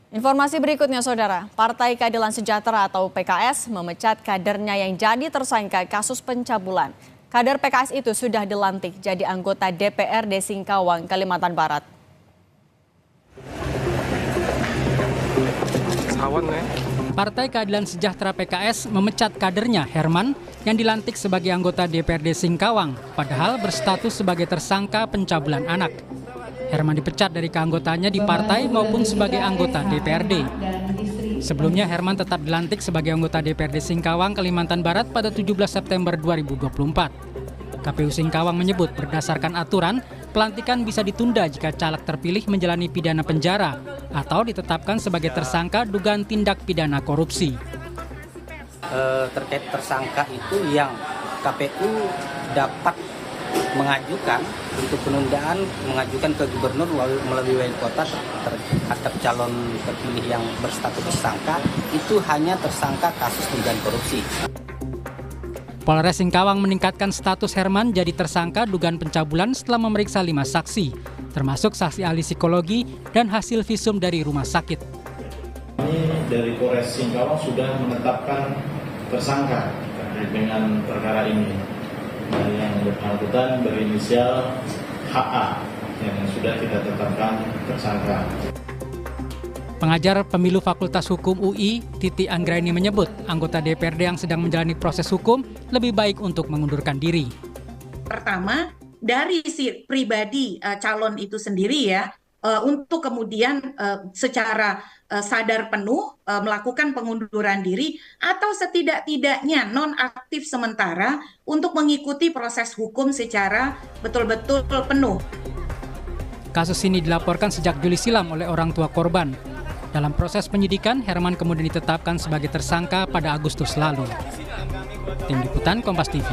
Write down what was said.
Informasi berikutnya, Saudara. Partai Keadilan Sejahtera atau PKS memecat kadernya yang jadi tersangka kasus pencabulan. Kader PKS itu sudah dilantik jadi anggota DPRD Singkawang, Kalimantan Barat. Partai Keadilan Sejahtera PKS memecat kadernya Herman yang dilantik sebagai anggota DPRD Singkawang, padahal berstatus sebagai tersangka pencabulan anak. Herman dipecat dari keanggotaannya di partai maupun sebagai anggota DPRD. Sebelumnya Herman tetap dilantik sebagai anggota DPRD Singkawang, Kalimantan Barat pada 17 September 2024. KPU Singkawang menyebut berdasarkan aturan, pelantikan bisa ditunda jika caleg terpilih menjalani pidana penjara atau ditetapkan sebagai tersangka dugaan tindak pidana korupsi. Terkait tersangka itu yang KPU dapat mengajukan untuk penundaan, mengajukan ke gubernur melalui wali kota terhadap calon terpilih yang berstatus tersangka itu hanya tersangka kasus dugaan korupsi. Polres Singkawang meningkatkan status Herman jadi tersangka dugaan pencabulan setelah memeriksa 5 saksi, termasuk saksi ahli psikologi dan hasil visum dari rumah sakit. Ini dari Polres Singkawang sudah menetapkan tersangka terkait dengan perkara ini. Yang bersangkutan berinisial HA yang sudah kita tetapkan tersangka. Pengajar pemilu Fakultas Hukum UI, Titi Anggraini menyebut anggota DPRD yang sedang menjalani proses hukum lebih baik untuk mengundurkan diri. Pertama, dari si pribadi calon itu sendiri ya, untuk kemudian secara sadar penuh melakukan pengunduran diri atau setidak-tidaknya nonaktif sementara untuk mengikuti proses hukum secara betul-betul penuh. Kasus ini dilaporkan sejak Juli silam oleh orang tua korban. Dalam proses penyidikan, Herman kemudian ditetapkan sebagai tersangka pada Agustus lalu. Tim Liputan Kompas TV.